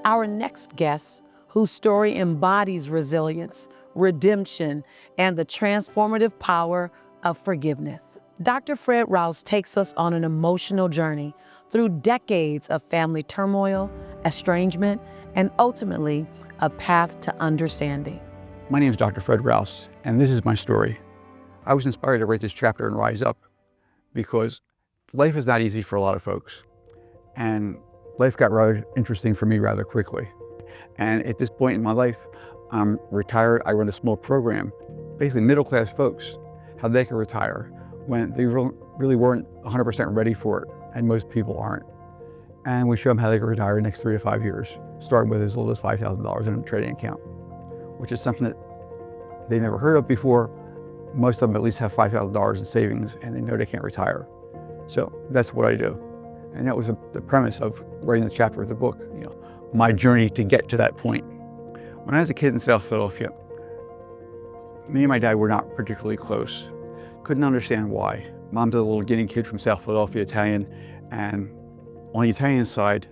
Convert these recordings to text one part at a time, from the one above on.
Our next guest, whose story embodies resilience, redemption, and the transformative power of forgiveness. Dr. Fred Rouse takes us on an emotional journey through decades of family turmoil, estrangement, and ultimately a path to understanding. My name is Dr. Fred Rouse, and this is my story. I was inspired to write this chapter in Rise Up because life is not easy for a lot of folks. And life got rather interesting for me rather quickly. And at this point in my life, I'm retired. I run a small program, basically middle-class folks, how they can retire when they really weren't 100% ready for it, and most people aren't. And we show them how they can retire in the next 3 to 5 years, starting with as little as $5,000 in a trading account, which is something that they never heard of before. Most of them at least have $5,000 in savings, and they know they can't retire. So that's what I do. And that was the premise of writing the chapter of the book, my journey to get to that point. When I was a kid in South Philadelphia, me and my dad were not particularly close. Couldn't understand why. Mom's a little guinea kid from South Philadelphia, Italian, and on the Italian side,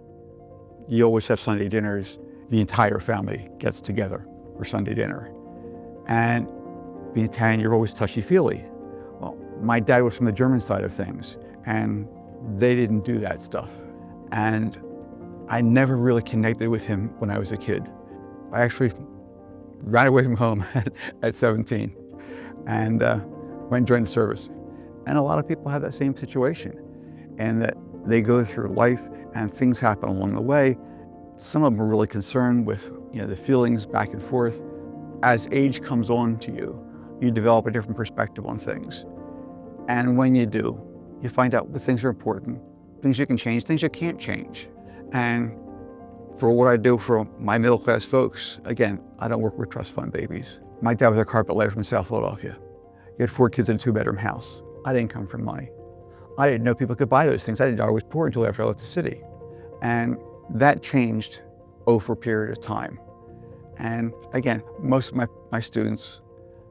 you always have Sunday dinners. The entire family gets together for Sunday dinner. And being Italian, you're always touchy-feely. Well, my dad was from the German side of things, and they didn't do that stuff. And I never really connected with him when I was a kid. I actually ran away from home at 17 and went and joined the service. And a lot of people have that same situation, and that they go through life and things happen along the way. Some of them are really concerned with the feelings back and forth. As age comes on to you, you develop a different perspective on things. And when you do, you find out what things are important, things you can change, things you can't change. And for what I do for my middle-class folks, again, I don't work with trust fund babies. My dad was a carpet layer from South Philadelphia. He had 4 kids in a 2-bedroom house. I didn't come from money. I didn't know people could buy those things. I didn't know I was poor until after I left the city. And that changed over a period of time. And again, most of my students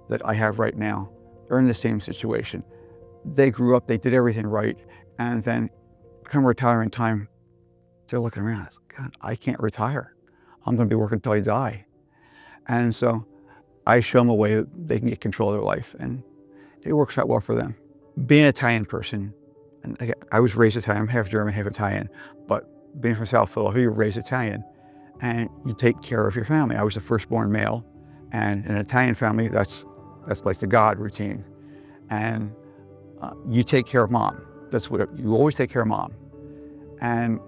that I have right now are in the same situation. They grew up, they did everything right, and then come retirement time, they're looking around, it's, God, I can't retire. I'm gonna be working until I die. And so I show them a way that they can get control of their life, and it works out well for them. Being an Italian person, and again, I was raised Italian, I'm half German, half Italian, but being from South Philadelphia, you're raised Italian, and you take care of your family. I was the firstborn male, and in an Italian family, that's like the God routine. And you take care of mom. That's what you always take care of mom. And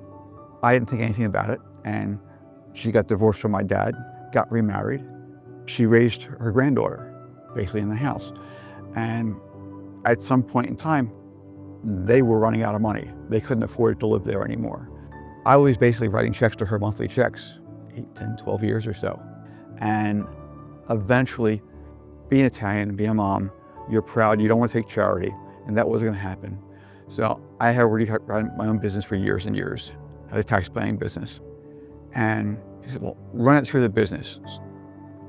I didn't think anything about it. And she got divorced from my dad, got remarried. She raised her granddaughter, basically in the house. And at some point in time, they were running out of money. They couldn't afford to live there anymore. I was basically writing checks to her, monthly checks, 8, 10, 12 years or so. And eventually, being Italian, being a mom, you're proud, you don't want to take charity, and that wasn't going to happen. So I had already run my own business for years and years, had a tax planning business. And she said, well, run it through the business.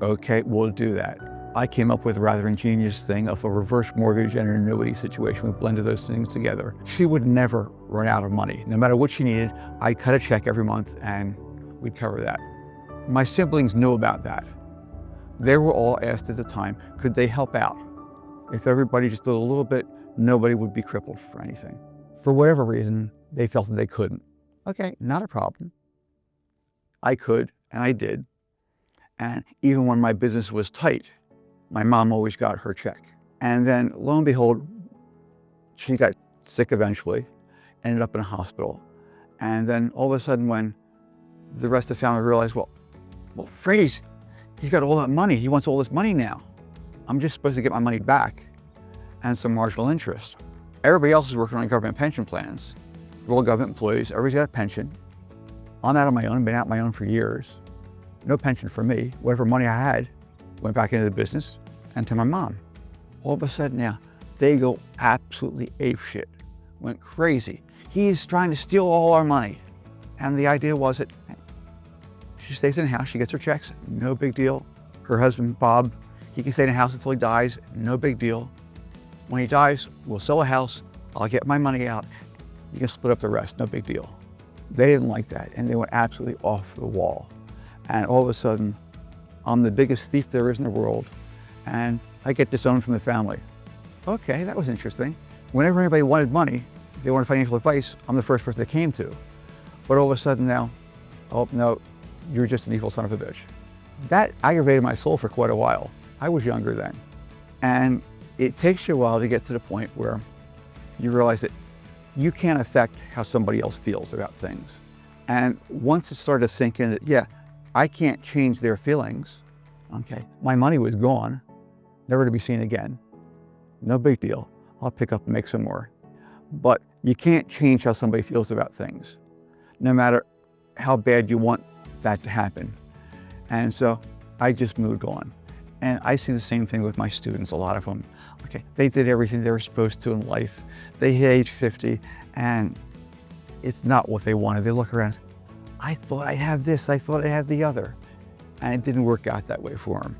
Okay, we'll do that. I came up with a rather ingenious thing of a reverse mortgage and an annuity situation. We blended those things together. She would never run out of money. No matter what she needed, I'd cut a check every month and we'd cover that. My siblings knew about that. They were all asked at the time, could they help out? If everybody just did a little bit, nobody would be crippled for anything. For whatever reason, they felt that they couldn't. Okay, not a problem. I could, and I did. And even when my business was tight, my mom always got her check. And then lo and behold, she got sick eventually, ended up in a hospital. And then all of a sudden when the rest of the family realized, well, Freddie's got all that money. He wants all this money now. I'm just supposed to get my money back and some marginal interest. Everybody else is working on government pension plans. They're all government employees, everybody's got a pension. I'm out on my own, been out on my own for years. No pension for me. Whatever money I had went back into the business and to my mom. All of a sudden now, they go absolutely apeshit, went crazy. He's trying to steal all our money. And the idea was that she stays in the house, she gets her checks, no big deal. Her husband, Bob, he can stay in the house until he dies, no big deal. When he dies, we'll sell a house, I'll get my money out, you can split up the rest, no big deal. They didn't like that, and they went absolutely off the wall. And all of a sudden, I'm the biggest thief there is in the world, and I get disowned from the family. Okay, that was interesting. Whenever anybody wanted money, if they wanted financial advice, I'm the first person they came to. But all of a sudden now, oh no, you're just an evil son of a bitch. That aggravated my soul for quite a while. I was younger then. And it takes you a while to get to the point where you realize that you can't affect how somebody else feels about things. And once it started to sink in that, yeah, I can't change their feelings. Okay, my money was gone, never to be seen again. No big deal. I'll pick up and make some more. But you can't change how somebody feels about things, no matter how bad you want that to happen. And so I just moved on. And I see the same thing with my students, a lot of them. Okay, they did everything they were supposed to in life. They hit age 50 and it's not what they wanted. They look around and say, I thought I have this, I thought I had the other. And it didn't work out that way for them.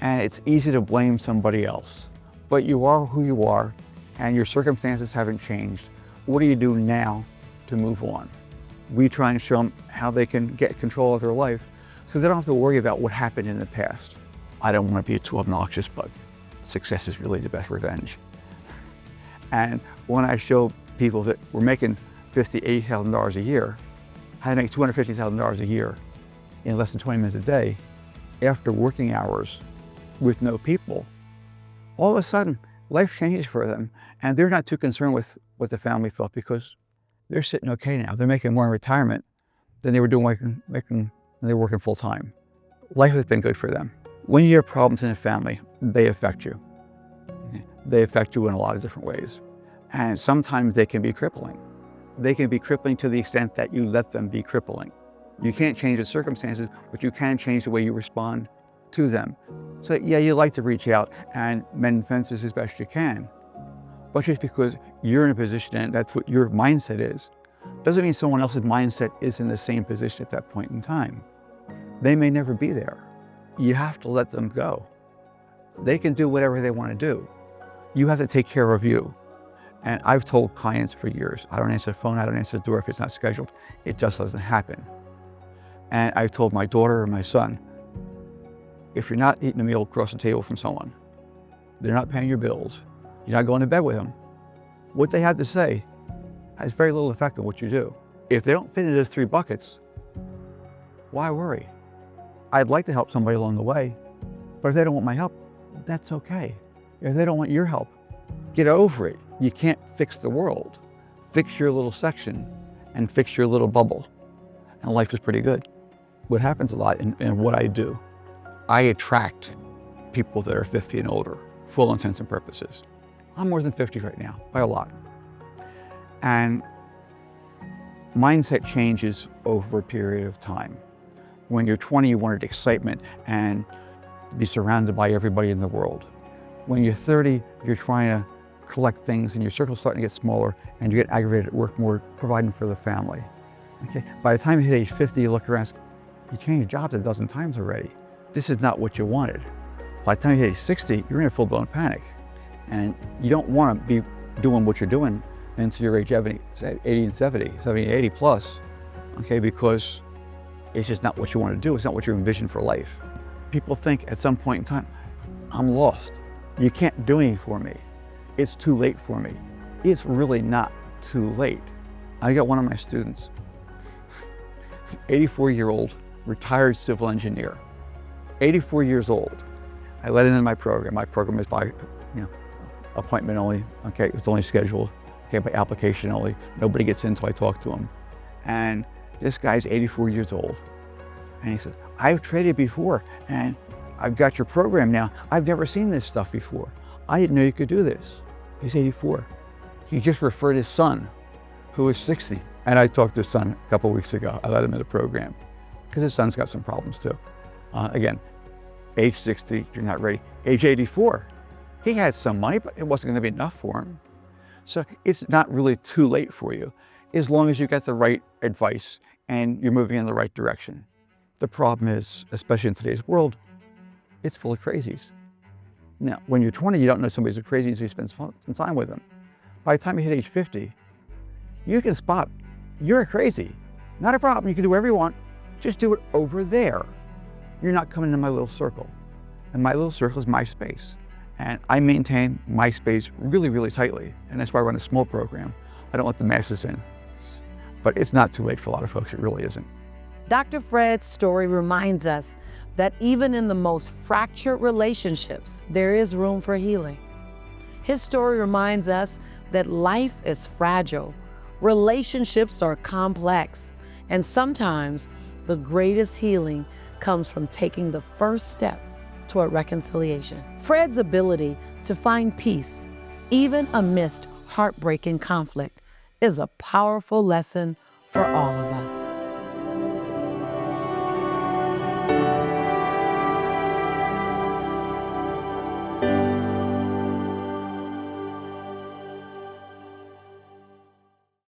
And it's easy to blame somebody else. But you are who you are and your circumstances haven't changed. What do you do now to move on? We try and show them how they can get control of their life so they don't have to worry about what happened in the past. I don't want to be too obnoxious, but success is really the best revenge. And when I show people that we're making $50,000, $80,000 a year, how to make $250,000 a year in less than 20 minutes a day after working hours with no people, all of a sudden life changes for them and they're not too concerned with what the family thought because they're sitting okay now. They're making more in retirement than they were doing when they were working full time. Life has been good for them. When you have problems in a family, they affect you. They affect you in a lot of different ways. And sometimes they can be crippling. They can be crippling to the extent that you let them be crippling. You can't change the circumstances, but you can change the way you respond to them. So yeah, you like to reach out and mend fences as best you can. But just because you're in a position and that's what your mindset is, doesn't mean someone else's mindset is in the same position at that point in time. They may never be there. You have to let them go. They can do whatever they want to do. You have to take care of you. And I've told clients for years, I don't answer the phone, I don't answer the door if it's not scheduled. It just doesn't happen. And I've told my daughter or my son, if you're not eating a meal across the table from someone, they're not paying your bills, you're not going to bed with them, what they have to say has very little effect on what you do. If they don't fit into those 3 buckets, why worry? I'd like to help somebody along the way, but if they don't want my help, that's okay. If they don't want your help, get over it. You can't fix the world. Fix your little section and fix your little bubble, and life is pretty good. What happens a lot in what I do, I attract people that are 50 and older, for all intents and purposes. I'm more than 50 right now, by a lot. And mindset changes over a period of time. When you're 20, you wanted excitement and be surrounded by everybody in the world. When you're 30, you're trying to collect things and your circle's starting to get smaller and you get aggravated at work more, providing for the family. Okay? By the time you hit age 50, you look around and say, you changed jobs a dozen times already. This is not what you wanted. By the time you hit age 60, you're in a full-blown panic. And you don't want to be doing what you're doing until you're age 80 and 70 and 80 plus, okay, because it's just not what you want to do. It's not what you envision for life. People think at some point in time, I'm lost. You can't do anything for me. It's too late for me. It's really not too late. I got one of my students, 84-year-old retired civil engineer, 84 years old. I let him in my program. My program is by appointment only. Okay, it's only scheduled. Okay, by application only. Nobody gets in until I talk to him. And this guy's 84 years old. And he says, I've traded before and I've got your program now. I've never seen this stuff before. I didn't know you could do this. He's 84. He just referred his son, who is 60. And I talked to his son a couple of weeks ago. I let him in the program because his son's got some problems too. Again, age 60, you're not ready. Age 84, he had some money, but it wasn't going to be enough for him. So it's not really too late for you, as long as you get the right advice and you're moving in the right direction. The problem is, especially in today's world, it's full of crazies. Now, when you're 20, you don't know somebody's a crazy until you spend some time with them. By the time you hit age 50, you can spot you're a crazy. Not a problem, you can do whatever you want. Just do it over there. You're not coming into my little circle. And my little circle is my space. And I maintain my space really, really tightly. And that's why I run a small program. I don't let the masses in. But it's not too late for a lot of folks, it really isn't. Dr. Fred's story reminds us that even in the most fractured relationships, there is room for healing. His story reminds us that life is fragile, relationships are complex, and sometimes the greatest healing comes from taking the first step toward reconciliation. Fred's ability to find peace, even amidst heartbreaking conflict, is a powerful lesson for all of us.